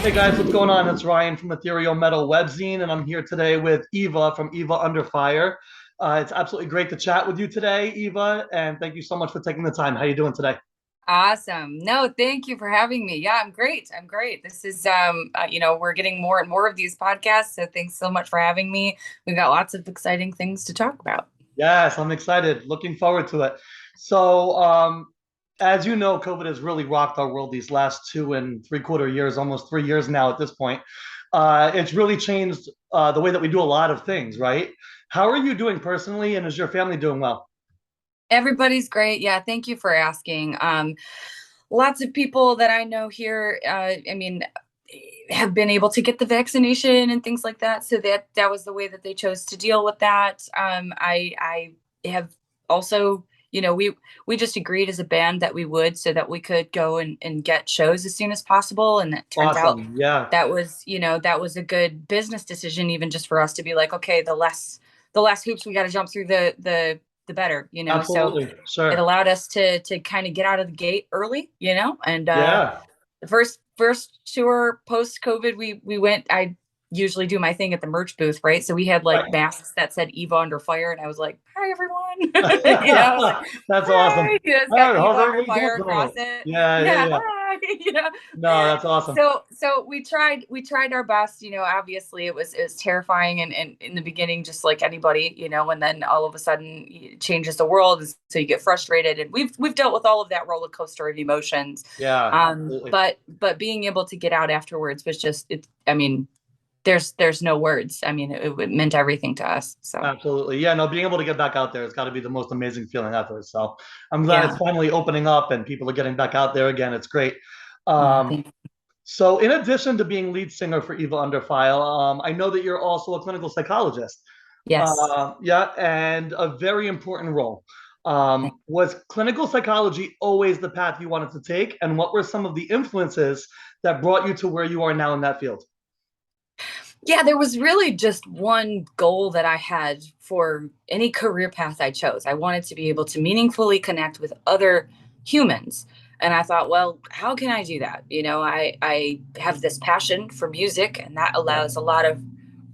Hey guys, what's going on? It's Ryan from Ethereal Metal Webzine, and I'm here today with Eva from Eva Under Fire. It's absolutely great to chat with you today, Eva, and thank you so much for taking the time. How you doing today? Awesome. No, thank you for having me. Yeah, I'm great. I'm great. This is we're getting more and more of these podcasts, so thanks so much for having me. We've got lots of exciting things to talk about. Yes, I'm excited. Looking forward to it. So, as you know, COVID has really rocked our world these last 2 and 3/4 years, almost 3 years now at this point. It's really changed the way that we do a lot of things, right? How are you doing personally, and is your family doing well? Everybody's great. Yeah, thank you for asking. Lots of people that I know here, have been able to get the vaccination and things like that. So that was the way that they chose to deal with that. I have also, we just agreed as a band that we would, so that we could go and get shows as soon as possible. And it turned out Awesome. Yeah, that was a good business decision, even just for us to be like, okay, the less hoops we got to jump through, the better, so absolutely. it Sure. allowed us to kind of get out of the gate early, and Yeah. the first tour post COVID, we went. I usually do my thing at the merch booth, right? So we had like Right. masks that said Eva Under Fire, and I was like, "Hi everyone," like, That's awesome. "Hi." It's got Hey, Eva how's Under everybody doing Fire across tonight? it. Yeah, yeah, Yeah, yeah. hi. No, that's awesome. So we tried our best. Obviously it was terrifying, and in the beginning, just like anybody, and then all of a sudden it changes the world, and so you get frustrated, and we've dealt with all of that roller coaster of emotions. Yeah, um absolutely. but but being able to get out afterwards was just it. I mean, there's no words. I mean, it meant everything to us. So Absolutely. Yeah, no, being able to get back out there has got to be the most amazing feeling ever. So I'm glad it's yeah. finally opening up and people are getting back out there again. It's great. Yeah, Um, so in addition to being lead singer for Eva Under Fire, I know that you're also a clinical psychologist. yes. Yeah, and a very important role. Thank- Was clinical psychology always the path you wanted to take? And what were some of the influences that brought you to where you are now in that field? Yeah, there was really just one goal that I had for any career path I chose. I wanted to be able to meaningfully connect with other humans. And I thought, well, how can I do that? I have this passion for music, and that Yeah, allows a lot of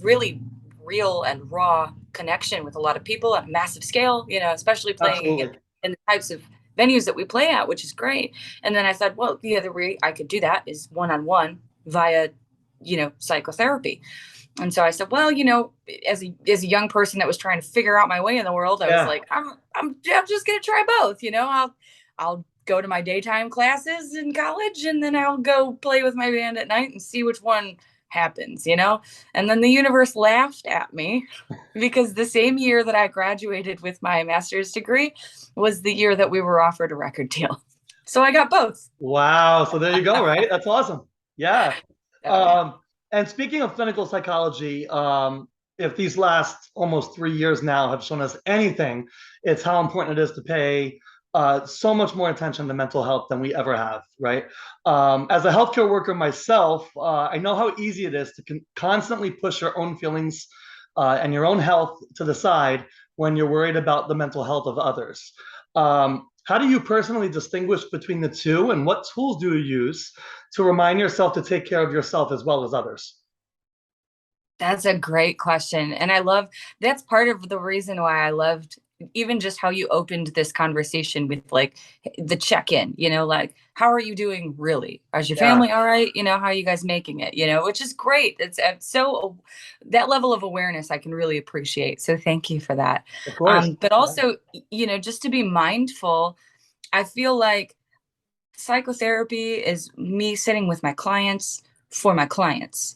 really real and raw connection with a lot of people on a massive scale, especially playing absolutely. in the types of venues that we play at, which is great. And then I said, well, the other way I could do that is one on one via, psychotherapy. And so I said, well, as a young person that was trying to figure out my way in the world, I was Yeah. like, I'm just gonna try both. I'll go to my daytime classes in college, and then I'll go play with my band at night and see which one happens. And then the universe laughed at me because the same year that I graduated with my master's degree was the year that we were offered a record deal. So I got both. Wow. So there you go, right? That's awesome. Yeah. So Um, and speaking of clinical psychology, if these last almost 3 years now have shown us anything, it's how important it is to pay so much more attention to mental health than we ever have, right? As a healthcare worker myself, I know how easy it is to constantly push your own feelings and your own health to the side when you're worried about the mental health of others. How do you personally distinguish between the two, and what tools do you use to remind yourself to take care of yourself as well as others? that's a great question. And that's part of the reason why I loved even just how you opened this conversation with like the check-in, like, how are you doing really? Is your Yeah, family all right? How are you guys making it? Which is great. It's so that level of awareness I can really appreciate. So thank you for that. of course. But Yeah. also, just to be mindful, I feel like psychotherapy is me sitting with my clients for my clients,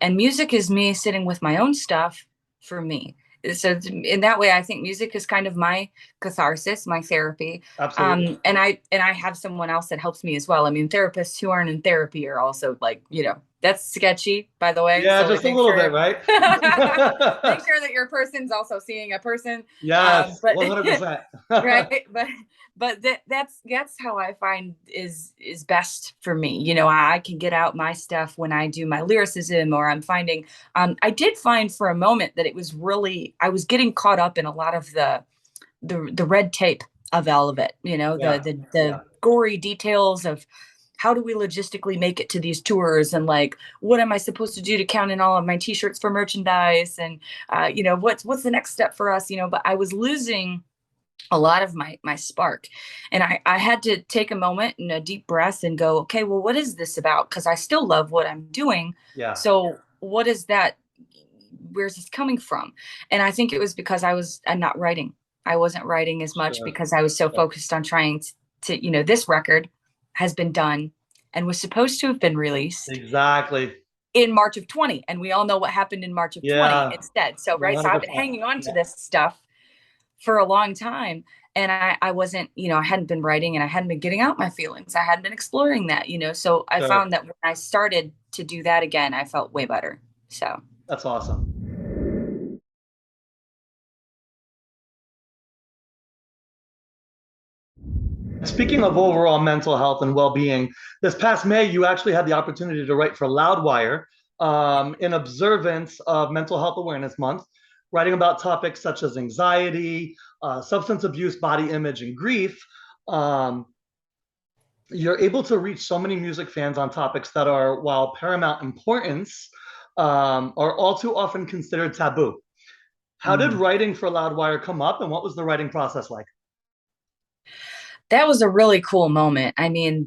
and music is me sitting with my own stuff for me. So in that way, I think music is kind of my catharsis, my therapy. Absolutely. And I have someone else that helps me as well. I mean, therapists who aren't in therapy are also like, that's sketchy, by the way. Yeah, So like just a make little bit, sure right? make sure that your person's also seeing a person. Yes, But 100%. right, but that's how I find is best for me. I can get out my stuff when I do my lyricism, or I'm finding I did find for a moment that it was really, I was getting caught up in a lot of the red tape of all of it, Yeah, the yeah, gory details of how do we logistically make it to these tours, and like, what am I supposed to do to count in all of my t-shirts for merchandise, and what's the next step for us, but I was losing a lot of my spark, and I had to take a moment and a deep breath and go, okay, well, what is this about? Because I still love what I'm doing. Yeah, So what is that? Where's this coming from? And I think it was because I'm not writing. I wasn't writing as much sure. because I was so Yeah. focused on trying to this record has been done and was supposed to have been released Exactly. in March of 20. And we all know what happened in March of 20 Yeah, instead. So, right. So I've been 100%. hanging on to Yeah, this stuff for a long time. And I wasn't, I hadn't been writing, and I hadn't been getting out my feelings. I hadn't been exploring that, So I sure. found that when I started to do that again, I felt way better. So. That's awesome. Speaking of overall mental health and well-being, this past May, you actually had the opportunity to write for Loudwire in observance of Mental Health Awareness Month, writing about topics such as anxiety, substance abuse, body image, and grief. Um, you're able to reach so many music fans on topics that are, while paramount importance, are all too often considered taboo. How did Mhm. writing for Loudwire come up, and what was the writing process like? That was a really cool moment. I mean,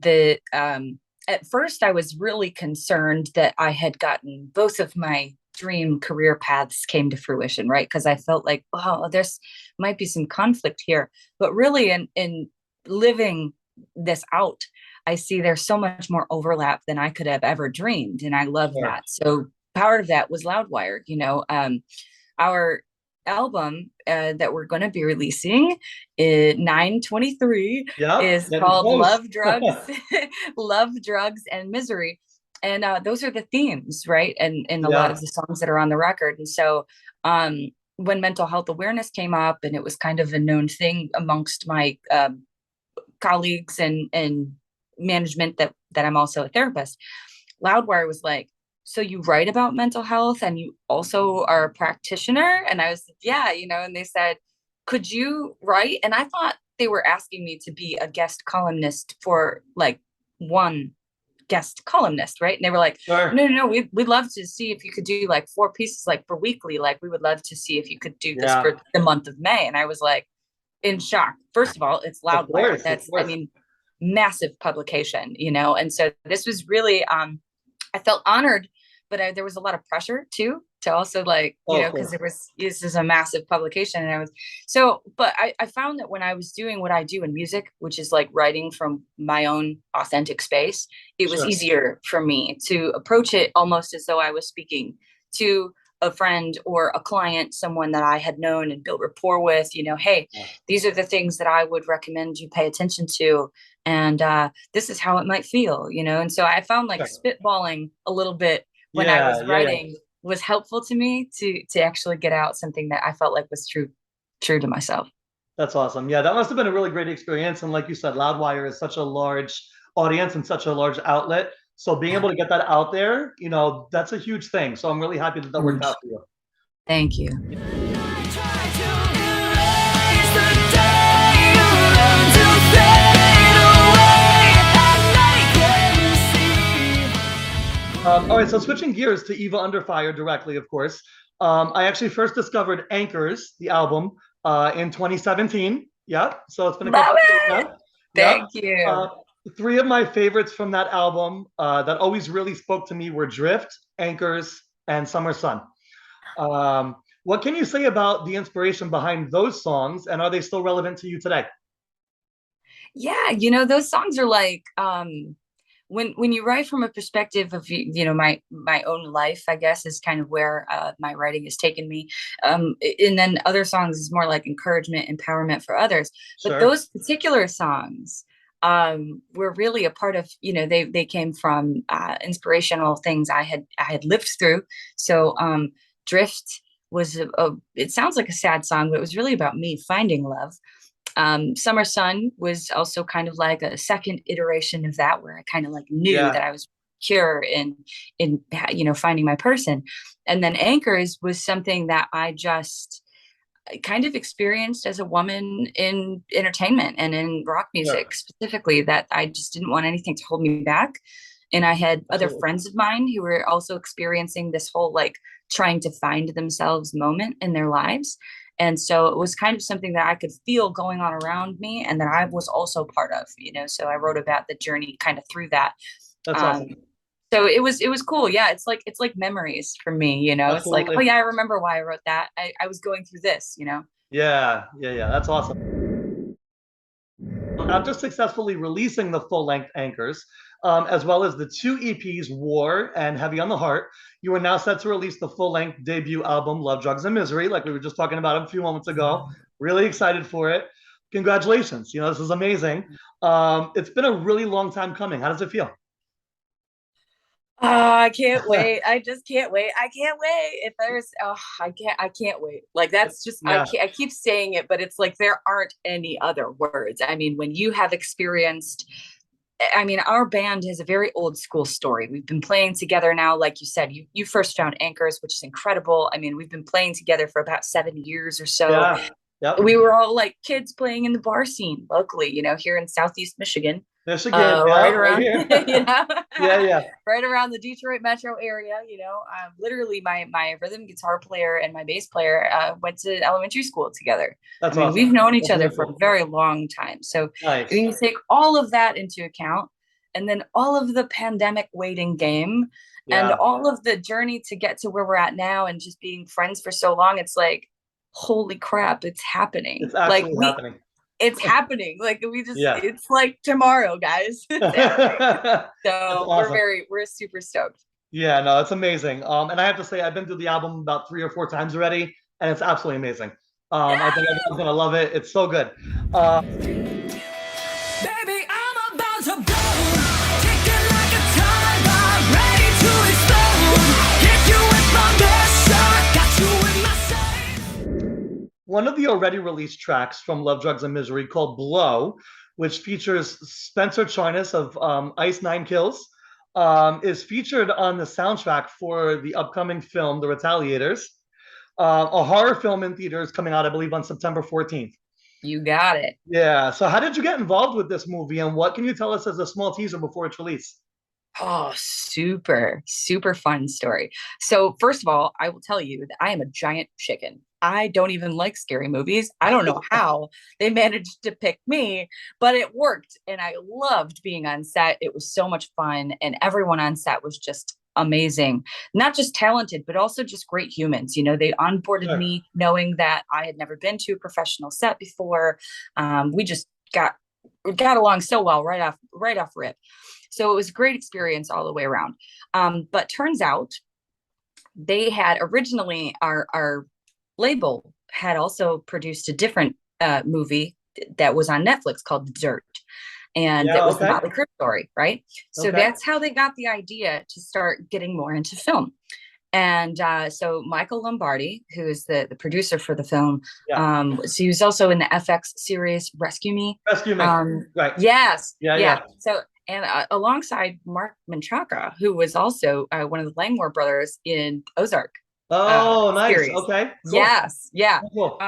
at first I was really concerned that I had gotten both of my dream career paths came to fruition, right? Because I felt like, oh, there's might be some conflict here. But really, in living this out, I see there's so much more overlap than I could have ever dreamed, and I love Sure. that. So part of that was Loudwire. Our album that we're going to be releasing, 9/23, Yep, is getting called close. Love, Drugs, Love, Drugs, and Misery. And those are the themes, right? And a lot Yeah, of the songs that are on the record. And so when mental health awareness came up, and it was kind of a known thing amongst my colleagues and management, that I'm also a therapist, Loudwire was like, so you write about mental health and you also are a practitioner? And I was, yeah, and they said, could you write? And I thought they were asking me to be a guest columnist for like one guest columnist, right? And they were like, sure. no, no, no, we'd love to see if you could do like 4 pieces, like for weekly. Like, we would love to see if you could do this Yeah, for the month of May. And I was like, in shock. First of all, it's of Loudwire. course, of That's, I course. mean, massive publication, and so this was really, I felt honored, but there was a lot of pressure too, to also, like, Oh, of because course. this is a massive publication, and but I found that when I was doing what I do in music, which is like writing from my own authentic space, it was Sure. easier for me to approach it almost as though I was speaking to a friend or a client, someone that I had known and built rapport with. Hey, Yeah, these are the things that I would recommend you pay attention to, and this is how it might feel. And so I found like sure. spitballing a little bit when I Yeah, was yeah, yeah. writing was helpful to me to actually get out something that I felt like was true to myself. That's awesome. Yeah, that must have been a really great experience. And like you said, Loudwire is such a large audience and such a large outlet. So being able to get that out there, that's a huge thing. So I'm really happy that that worked Mm. out for you. Thank you. All right, so switching gears to Eva Under Fire directly, of course. I actually first discovered Anchors, the album, in 2017. Yeah, so it's been a couple Love of years it. now. Yep. Thank you. Uh, three of my favorites from that album that always really spoke to me were Drift, Anchors, and Summer Sun. What can you say about the inspiration behind those songs, and are they still relevant to you today? Yeah, those songs are like, when you write from a perspective of my own life, I guess, is kind of where my writing has taken me. And then other songs is more like encouragement, empowerment for others. But Sure. those particular songs were really a part of, they came from inspirational things I had lived through. So Drift was it sounds like a sad song, but it was really about me finding love. Summer Sun was also kind of like a second iteration of that, where I kind of like knew Yeah. that I was pure in finding my person. And then Anchors was something that I just kind of experienced as a woman in entertainment and in rock music specifically, that I just didn't want anything to hold me back. And I had other friends of mine who were also experiencing this whole like trying to find themselves moment in their lives. And so it was kind of something that I could feel going on around me and that I was also part of, you know. So I wrote about the journey kind of through that. That's awesome. So it was cool. Yeah, it's like memories for me, you know. Absolutely. It's like, oh yeah, I remember why I wrote that. I was going through this, you know. Yeah. That's awesome. After successfully releasing the full-length Anchors, as well as the 2 EPs, War and Heavy on the Heart, you are now set to release the full-length debut album, Love, Drugs, and Misery, like we were just talking about a few moments ago. Really excited for it. Congratulations. You know, this is amazing. It's been a really long time coming. How does it feel? I can't wait. I just can't wait. I can't wait. If there's, I can't wait. Like that's just, I keep saying it, but it's like, there aren't any other words. I mean, when you have experienced, I mean, our band has a very old school story. We've been playing together now, like you said, you first found Anchors, which is incredible. I mean, we've been playing together for about 7 years or so. Yeah. Yep. We were all like kids playing in the bar scene locally, you know, here in Southeast Michigan. Right around, you know, yeah, right around the Detroit metro area. You know, literally my rhythm guitar player and my bass player went to elementary school together. That's awesome. We've known each other for cool. a very long time. So nice. you take all of that into account, and then all of the pandemic waiting game, and all of the journey to get to where we're at now, and just being friends for so long. It's like, holy crap, it's happening. It's actually happening. It's happening. Like we just, it's like tomorrow, guys. So awesome. We're super stoked. Yeah, no, it's amazing. And I have to say, I've been through the album about 3 or 4 times already, and it's absolutely amazing. I think everyone's gonna love it. It's so good. Baby, I'm about to blow, ticking like a time bomb, ready to explode. Hit you with my best shot, got you in my sight. One of the already released tracks from Love, Drugs, and Misery, called Blow, which features Spencer Choinis of Ice Nine Kills, is featured on the soundtrack for the upcoming film, The Retaliators, a horror film in theaters coming out, I believe, on September 14th. You got it. Yeah. So how did you get involved with this movie, and what can you tell us as a small teaser before it's released? Oh, super, super fun story. So first of all, I will tell you that I am a giant chicken. I don't even like scary movies. I don't know how they managed to pick me, but it worked. And I loved being on set. It was so much fun. And everyone on set was just amazing. Not just talented, but also just great humans. You know, they onboarded me knowing that I had never been to a professional set before. We just got along so well right off rip. So it was a great experience all the way around. But turns out they had originally, our label had also produced a different movie that was on Netflix called The Dirt. And it was the Motley Crue story, right? So that's how they got the idea to start getting more into film. And so Michael Lombardi, who is the producer for the film, so he was also in the FX series Rescue Me. Rescue Me, right. Yes. Yeah. So, and alongside Mark Menchaca, who was also one of the Langmore brothers in Ozark. Oh, nice. Series. Okay. Cool. Yes. Yeah. Cool.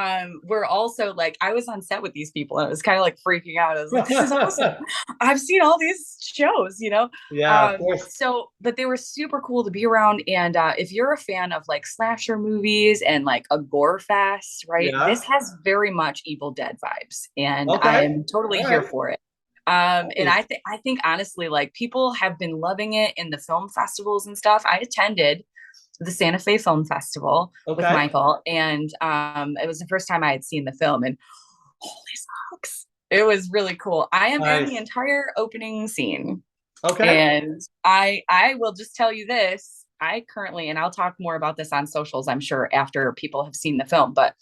We're also like, I was on set with these people and I was kind of like freaking out. I was like, this is awesome. I've seen all these shows, you know? Yeah. Of course. So, but they were super cool to be around. And if you're a fan of like slasher movies and like a gore fest, right? This has very much Evil Dead vibes. And I am totally here for it. And I think honestly, like people have been loving it in the film festivals and stuff. I attended the Santa Fe Film Festival with Michael, and it was the first time I had seen the film, and holy smokes, it was really cool. I am in the entire opening scene. And I will just tell you this, I currently, and I'll talk more about this on socials, I'm sure, after people have seen the film, but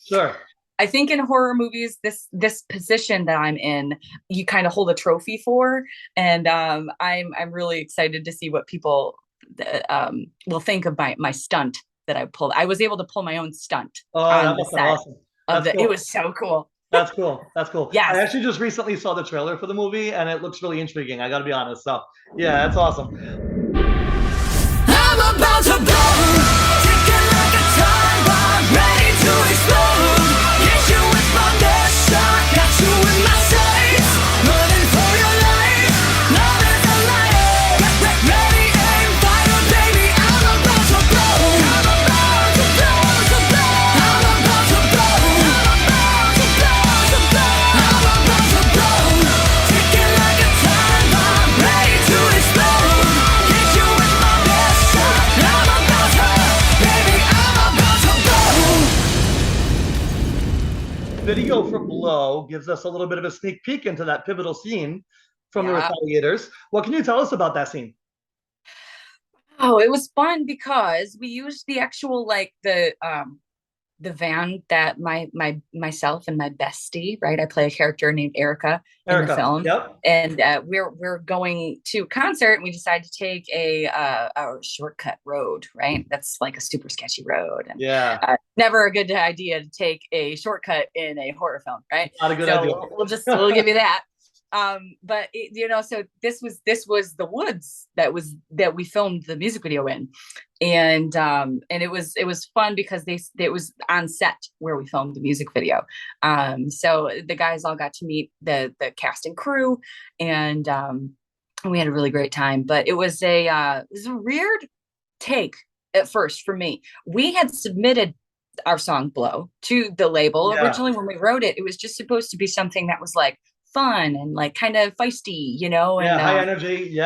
I think in horror movies, this position that I'm in, you kind of hold a trophy for, and I'm really excited to see what people will think of my stunt that I pulled. I was able to pull my own stunt on the set. Awesome. It was so cool. That's cool. That's cool. Yeah. I actually just recently saw the trailer for the movie, and it looks really intriguing. I got to be honest. So yeah, that's awesome. I'm about to blow, ticking like a time bomb, ready to explode. video for Blow gives us a little bit of a sneak peek into that pivotal scene from the Yeah. Retaliators. What can you tell us about that scene? Oh, it was fun because we used the actual like the van that myself and my bestie, right? I play a character named Erica in the film. Yep. And we're going to a concert, and we decided to take a shortcut road, right? That's like a super sketchy road. And, Yeah. never a good idea to take a shortcut in a horror film, right? Not a good idea. We'll give you that. But so this was the woods that we filmed the music video in, and it was fun because it was on set where we filmed the music video. So the guys all got to meet the cast and crew, and we had a really great time. But it was a weird take at first for me. We had submitted our song Blow to the label. Originally when we wrote it, it was just supposed to be something that was like fun and like kind of feisty, and high energy.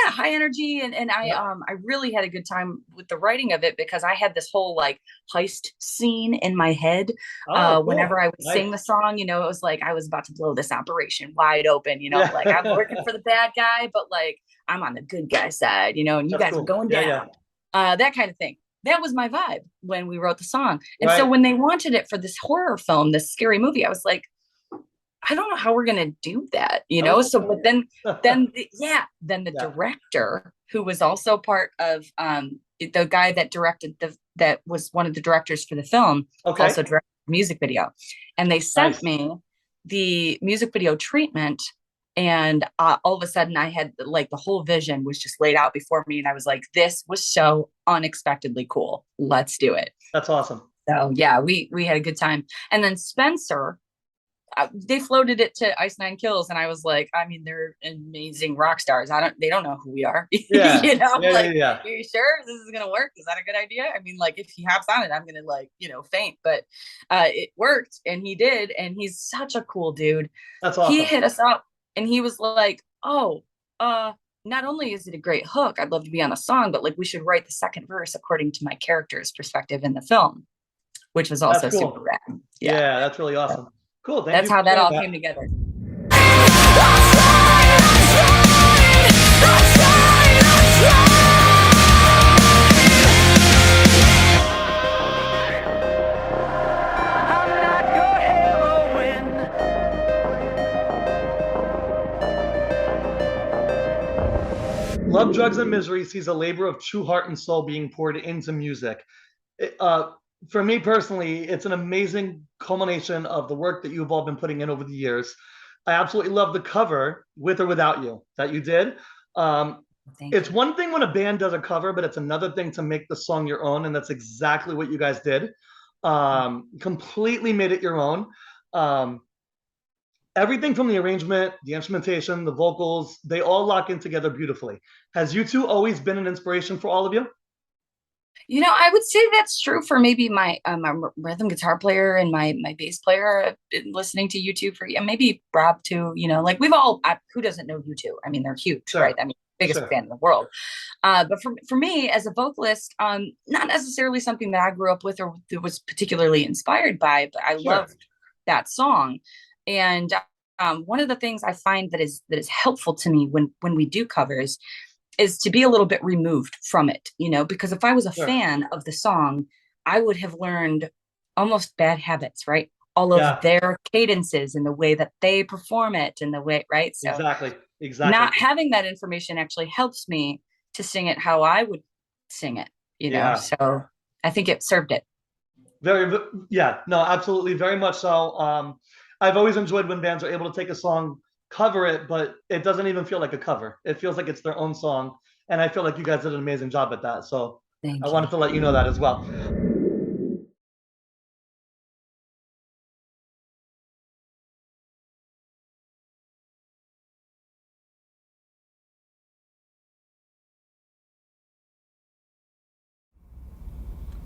High energy. And I really had a good time with the writing of it, because I had this whole like heist scene in my head. Cool. Whenever I would sing the song, it was like I was about to blow this operation wide open, like I'm working for the bad guy, but like I'm on the good guy side, and you guys are going down. That kind of thing. That was my vibe when we wrote the song. And so when they wanted it for this horror film, this scary movie, I was like, I don't know how we're gonna do that, So, but then the director, who was also part of the guy that directed that was one of the directors for the film, also directed the music video, and they sent me the music video treatment, and all of a sudden I had like the whole vision was just laid out before me, and I was like, this was so unexpectedly cool. Let's do it. That's awesome. So yeah, we had a good time, and then Spencer. They floated it to Ice Nine Kills, and I was like, I mean, they're amazing rock stars. They don't know who we are. Yeah. Are you sure this is gonna work? Is that a good idea? I mean, like, if he hops on it, I'm gonna faint. But it worked, and he did, and he's such a cool dude. That's awesome. He hit us up, and he was like, "Oh, not only is it a great hook, I'd love to be on the song, but like we should write the second verse according to my character's perspective in the film," which was also super rad. Yeah, that's really awesome. Cool. That's how that all came together. Love, Drugs, and Misery sees a labor of true heart and soul being poured into music. For me personally, it's an amazing culmination of the work that you've all been putting in over the years. I absolutely love the cover, With or Without You, that you did. It's one thing when a band does a cover, but it's another thing to make the song your own, and that's exactly what you guys did. Completely made it your own. Everything from the arrangement, the instrumentation, the vocals, they all lock in together beautifully. Has you two always been an inspiration for all of you? I would say that's true for maybe my rhythm guitar player and my bass player. I've been listening to U2 maybe Rob too. Like we've all, who doesn't know U2? I mean, they're huge, right? I mean, biggest fan in the world. But for me as a vocalist, not necessarily something that I grew up with or was particularly inspired by, but I loved that song. And one of the things I find that is helpful to me when we do covers is to be a little bit removed from it, because if I was a fan of the song, I would have learned almost bad habits, right? All of their cadences and the way that they perform it and the way, right? So exactly. Not having that information actually helps me to sing it how I would sing it, so I think it served it. Absolutely. Very much so. I've always enjoyed when bands are able to take a song, cover it, but it doesn't even feel like a cover. It feels like it's their own song, and I feel like you guys did an amazing job at that. So I wanted to let you know that as well.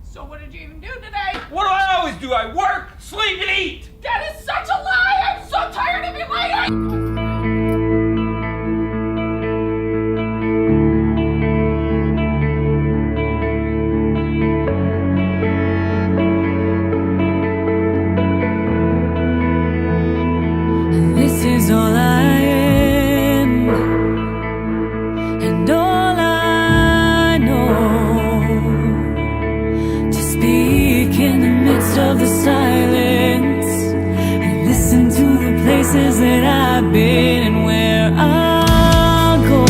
So what did you even do today? What do I always do? I work, sleep, and eat! That is such a lie! I'm so tired of you lying! is all I am, and all I know. To speak in the midst of the silence, and listen to the places that I've been and where I'll go.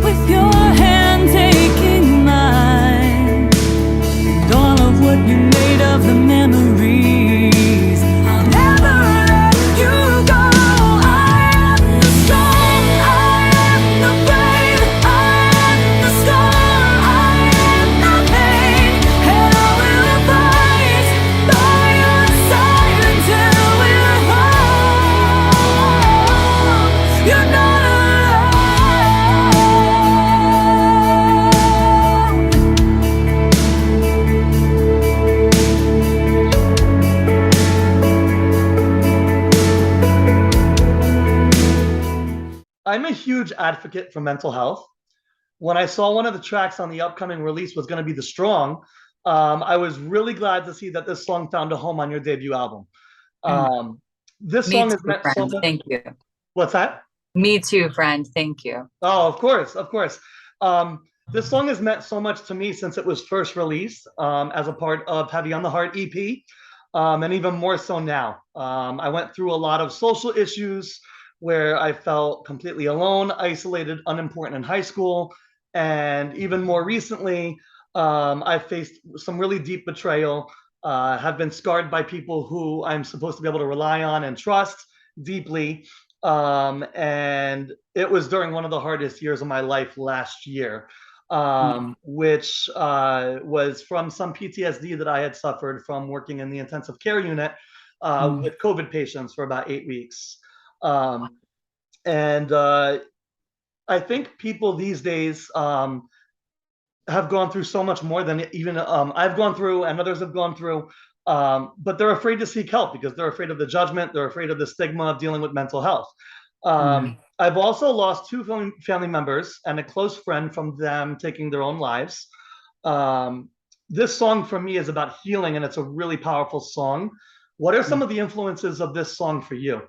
With your hand taking mine, and all of what you made of the memories, I'll never let you go. I am the strong, I am the brave, I am the star, I am the pain, and I will fight by your side until we're home. You're not I'm a huge advocate for mental health. When I saw one of the tracks on the upcoming release was going to be The Strong, I was really glad to see that this song found a home on your debut album. Um, this Me song too, has meant so friend. much. Thank you. What's that? Me too, friend. Thank you. Oh, of course, of course. This song has meant so much to me since it was first released as a part of Heavy on the Heart EP, and even more so now. I went through a lot of social issues where I felt completely alone, isolated, unimportant in high school, and even more recently, I faced some really deep betrayal, have been scarred by people who I'm supposed to be able to rely on and trust deeply. And it was during one of the hardest years of my life last year, which was from some PTSD that I had suffered from working in the intensive care unit with COVID patients for about 8 weeks. And I think people these days have gone through so much more than even I've gone through and others have gone through. But they're afraid to seek help because they're afraid of the judgment. They're afraid of the stigma of dealing with mental health. I've also lost two family members and a close friend from them taking their own lives. This song for me is about healing, and it's a really powerful song. What are some of the influences of this song for you?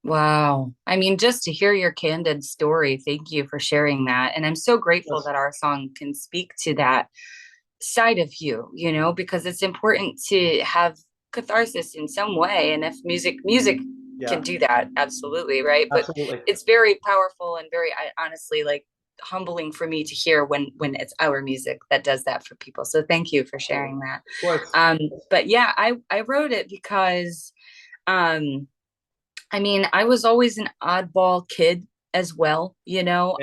Wow. I mean, just to hear your candid story, thank you for sharing that. And I'm so grateful that our song can speak to that side of you, you know, because it's important to have catharsis in some way. And if music can do that, absolutely, right? But Absolutely. it's very powerful and very honestly like humbling for me to hear when it's our music that does that for people. So thank you for sharing that. Of course. But yeah, I wrote it because I mean, I was always an oddball kid as well, you know.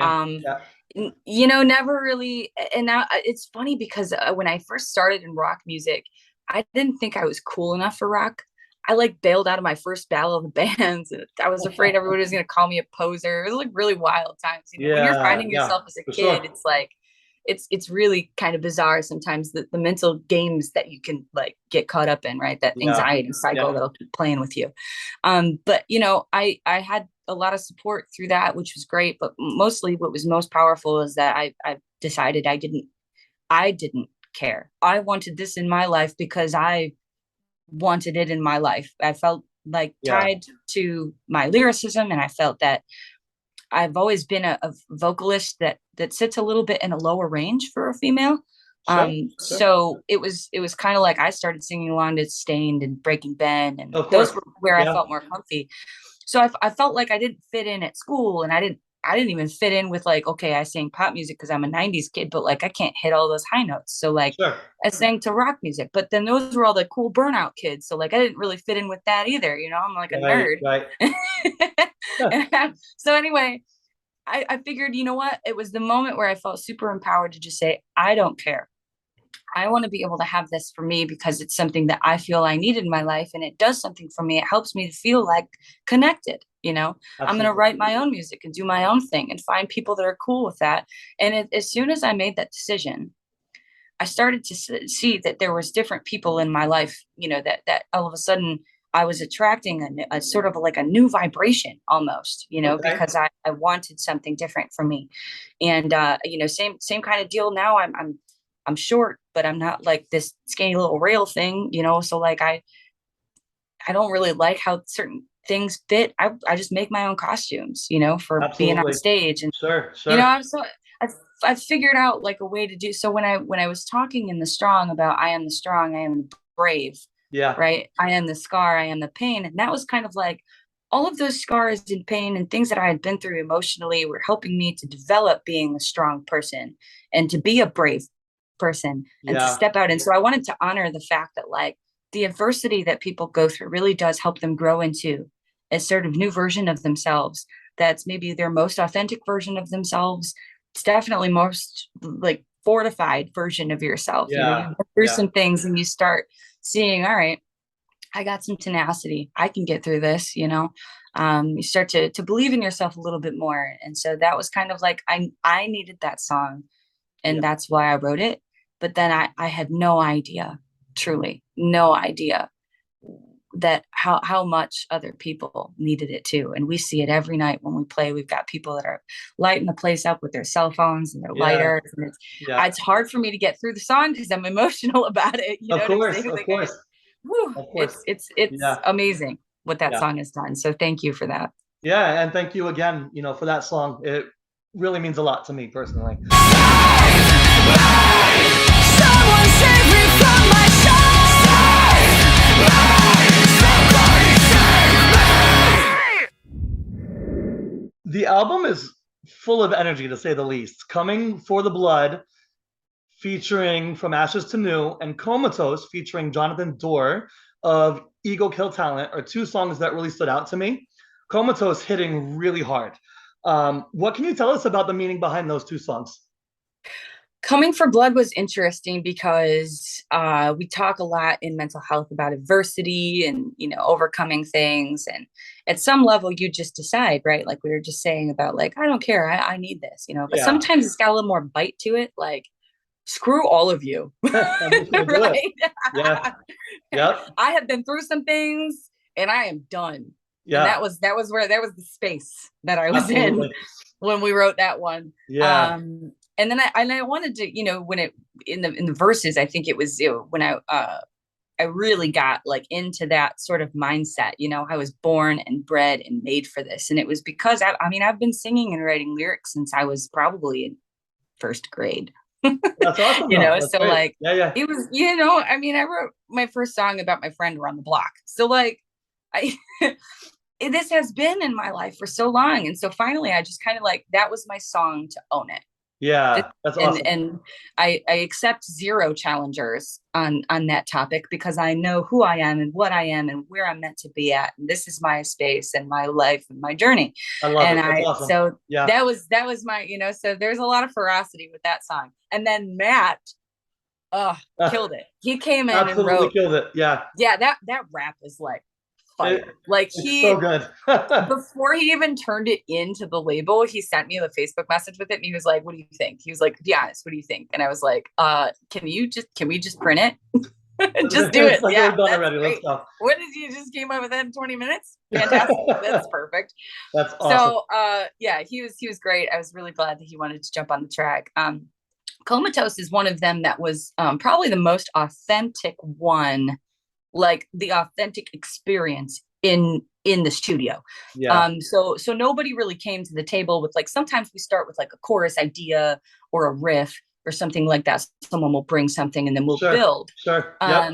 You know, never really. And now it's funny because when I first started in rock music, I didn't think I was cool enough for rock. I like bailed out of my first battle of the bands. And I was afraid everybody was going to call me a poser. It was like really wild times. You know, when you're finding yourself as a kid, it's like, it's really kind of bizarre sometimes the mental games that you can like get caught up in, right? That anxiety cycle that'll keep playing with you. But you know, I had a lot of support through that, which was great. But mostly what was most powerful is that I decided I didn't care. I wanted this in my life because I wanted it in my life. I felt like tied to my lyricism, and I felt that I've always been a vocalist that sits a little bit in a lower range for a female. So it was kind of like I started singing along to Stained and Breaking Ben, and those were where I felt more comfy. So I felt like I didn't fit in at school, and I didn't even fit in with like, okay, I sang pop music because I'm a 90s kid, but like I can't hit all those high notes. So like I sang to rock music, but then those were all the cool burnout kids. So like I didn't really fit in with that either. You know, I'm like a nerd. So anyway, I figured, you know what? It was the moment where I felt super empowered to just say, I don't care. I want to be able to have this for me because it's something that I feel I need in my life, and it does something for me. It helps me to feel like connected. You know, I'm going to write my own music and do my own thing and find people that are cool with that. And as soon as I made that decision, I started to see that there was different people in my life, you know, that all of a sudden I was attracting a sort of like a new vibration almost, you know, because I wanted something different for me. And, you know, same kind of deal now. I'm short, but I'm not like this skinny little rail thing, you know? So like, I I don't really like how certain things fit. I just make my own costumes, you know, for being on Absolutely. stage. And Sure, you know, sure. I've figured out like a way to do so. When I was talking in the strong about I am the strong, I am the brave, Yeah, right? I am the scar, I am the pain. And that was kind of like all of those scars and pain and things that I had been through emotionally were helping me to develop being a strong person and to be a brave person and to yeah, step out. And so I wanted to honor the fact that like the adversity that people go through really does help them grow into a sort of new version of themselves. That's maybe their most authentic version of themselves. It's definitely most like fortified version of yourself. You know, you yeah, go through yeah. some things and you start seeing, all right, I got some tenacity. I can get through this, you know. You start to believe in yourself a little bit more. And so that was kind of like I needed that song Yeah. and that's why I wrote it. But then I had no idea, truly, no idea that how much other people needed it too. And we see it every night when we play. We've got people that are lighting the place up with their cell phones and their Yeah, lighters. And yeah. it's hard for me to get through the song because I'm emotional about it. You know Of what I'm course, saying? of Like course, whew, of course. it's Yeah, amazing what that yeah, song has done. So thank you for that. yeah. And thank you again, for that song. It really means a lot to me personally. Someone save me from The album is full of energy, to say the least. Coming for the Blood, featuring From Ashes to New, and Comatose, featuring Jonathan Dorr of Ego Kill Talent, are two songs that really stood out to me. Comatose hitting really hard. What can you tell us about the meaning behind those two songs? Coming for Blood was interesting because we talk a lot in mental health about adversity and, you know, overcoming things. And at some level, you just decide, right? Like we were just saying about like, I don't care. I need this, you know, but Yeah, sometimes it's got a little more bite to it. Like, screw all of you. I'm just gonna do it. Right? Yeah, yep, I have been through some things and I am done. And yeah, that was the space that I was in absolutely. when we wrote that one. Yeah, And then I wanted to, you know, when it in the verses, I think it was, you know, when I really got like into that sort of mindset. You know, I was born and bred and made for this. And it was because I mean, I've been singing and writing lyrics since I was probably in first grade. that's awesome You though. know, That's so great. like Yeah, yeah, it was, you know, I mean, I wrote my first song about my friend around the block. So like I this has been in my life for so long. And so finally I just kind of like that was my song to own it. yeah. That's awesome. And I accept zero challengers on that topic because I know who I am and what I am and where I'm meant to be at. And this is my space and my life and my journey. I love And it. That's awesome. so Yeah, that was my, you know, so there's a lot of ferocity with that song. And then Matt, killed it. He came in and absolutely wrote, killed it. Yeah, yeah, that rap is like it, fire. Like it's so good. before he even turned it into the label, he sent me a Facebook message with it and he was like, what do you think? He was like, be honest, what do you think? And I was like, can we just print it? Just do It's it. like Yeah, we're done that's already. Let's great. go. What did you just came up with that in 20 minutes? Fantastic. That's perfect. That's awesome. So yeah, he was great. I was really glad that he wanted to jump on the track. Comatose is one of them that was probably the most authentic one, like the authentic experience in the studio. Yeah, So nobody really came to the table with like sometimes we start with like a chorus idea or a riff or something like that. Someone will bring something and then we'll sure, build. sure. Yep.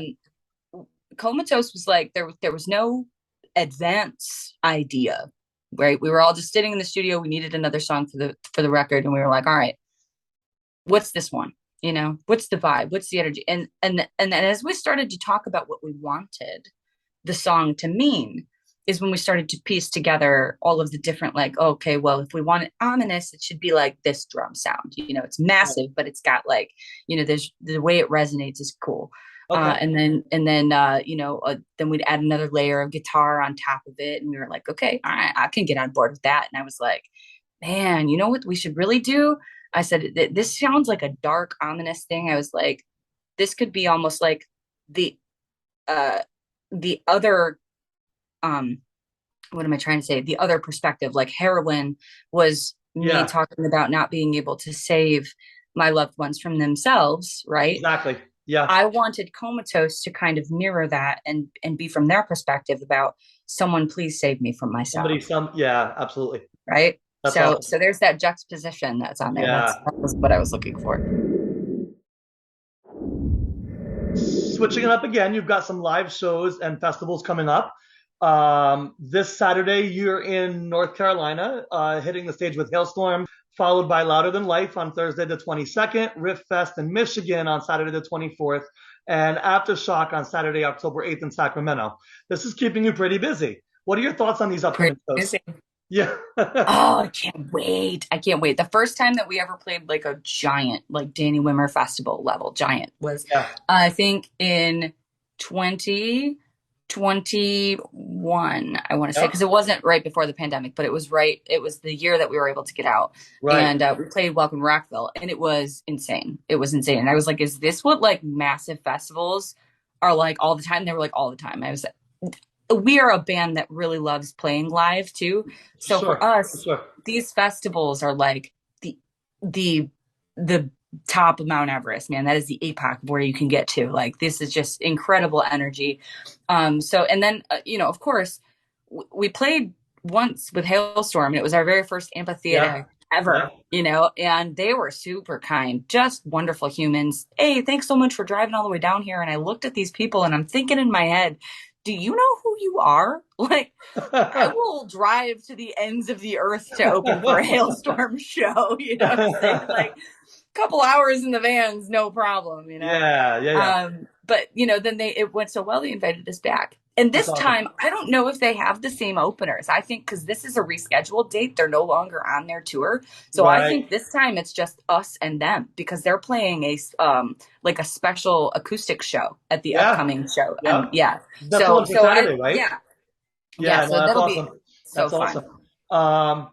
Comatose was like there was no advance idea, right? We were all just sitting in the studio. We needed another song for the record, and we were like, all right, what's this one? You know, what's the vibe? What's the energy? And then as we started to talk about what we wanted the song to mean, is when we started to piece together all of the different like, okay, well, if we want it ominous, it should be like this drum sound. You know, it's massive, but it's got like, you know, there's the way it resonates is cool. Okay. And then you know, then we'd add another layer of guitar on top of it, and we were like, okay, all right, I can get on board with that. And I was like, man, you know what we should really do? I said, this sounds like a dark, ominous thing. I was like, this could be almost like the other what am I trying to say? The other perspective, like Heroin was me Yeah, talking about not being able to save my loved ones from themselves, right? exactly. Yeah. I wanted Comatose to kind of mirror that and be from their perspective about someone please save me from myself, Yeah, absolutely. right? That's So awesome. there's that juxtaposition that's on there. Yeah. That was what I was looking for. Switching it up again, you've got some live shows and festivals coming up. This Saturday, you're in North Carolina, hitting the stage with Hailstorm, followed by Louder Than Life on Thursday the 22nd, Riff Fest in Michigan on Saturday the 24th, and Aftershock on Saturday, October 8th in Sacramento. This is keeping you pretty busy. What are your thoughts on these upcoming shows? Yeah. Oh, I can't wait. I can't wait. The first time that we ever played like a giant, like Danny Wimmer festival level giant was, Yeah. I think in 2021, I want to say, Yeah. because it wasn't right before the pandemic, but it was right. It was the year that we were able to get out. Right. And we played Welcome to Rockville, and it was insane. It was insane. And I was like, is this what like massive festivals are like all the time? They were like all the time. I was we are a band that really loves playing live too. So Sure, for us, sure. these festivals are like the the top of Mount Everest, man. That is the epoch where you can get to. Like this is just incredible energy. So and then you know, of course, we played once with Hailstorm, and it was our very first amphitheater ever, you know, and they were super kind, just wonderful humans. Hey, thanks so much for driving all the way down here. And I looked at these people and I'm thinking in my head, do you know who you are? Like, I will drive to the ends of the earth to open for a Hailstorm show, you know what I'm saying? Like, a couple hours in the van's no problem, you know? Yeah. But, you know, then it went so well, they invited us back. And this That's awesome. time, I don't know if they have the same openers. I think because this is a rescheduled date, they're no longer on their tour. So I think this time it's just us and them because they're playing a like a special acoustic show at the upcoming show. And yeah, That's the one for Saturday, right? Yeah. So no, that's that'll awesome. be so That's fun. awesome.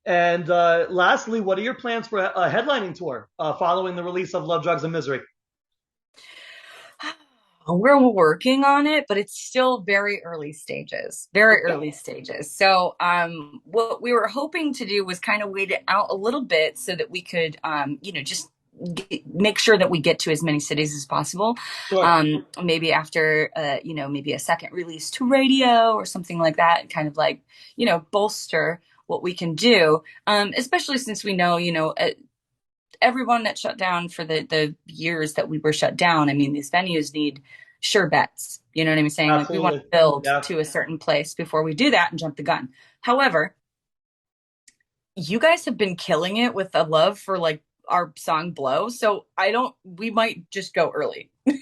And lastly, what are your plans for a headlining tour following the release of Love, Drugs, and Misery? We're working on it, but it's still very early stages. Early stages. So what we were hoping to do was kind of wait it out a little bit so that we could you know, just make sure that we get to as many cities as possible. Sure. Maybe after you know, maybe a second release to radio or something like that, kind of like, you know, bolster what we can do. Especially since we know, you know, everyone that shut down for the years that we were shut down. I mean, these venues need sure bets. You know what I'm saying? Absolutely. Like we want to build to a certain place before we do that and jump the gun. However, you guys have been killing it with a love for like our song Blow. So we might just go early. The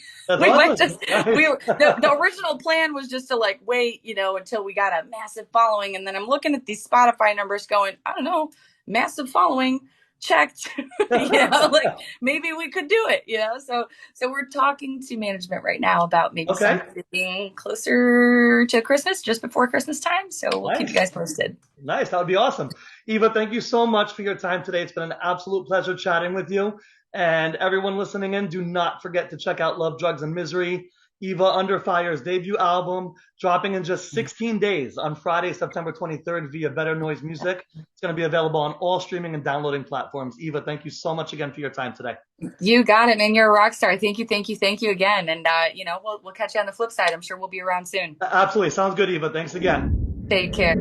original plan was just to like wait, you know, until we got a massive following. And then I'm looking at these Spotify numbers going, I don't know, massive following checked. You know, like maybe we could do it, you know. So we're talking to management right now about maybe something closer to Christmas, just before Christmas time. So we'll keep you guys posted. Nice. That would be awesome. Eva, thank you so much for your time today. It's been an absolute pleasure chatting with you. And everyone listening in, do not forget to check out Love, Drugs, and Misery, Eva Under Fire's debut album, dropping in just 16 days on Friday, September 23rd via Better Noise Music. It's going to be available on all streaming and downloading platforms. Eva, thank you so much again for your time today. You got it, man. You're a rock star. Thank you again. And you know, we'll catch you on the flip side. I'm sure we'll be around soon. Absolutely. Sounds good, Eva. Thanks again. Take care.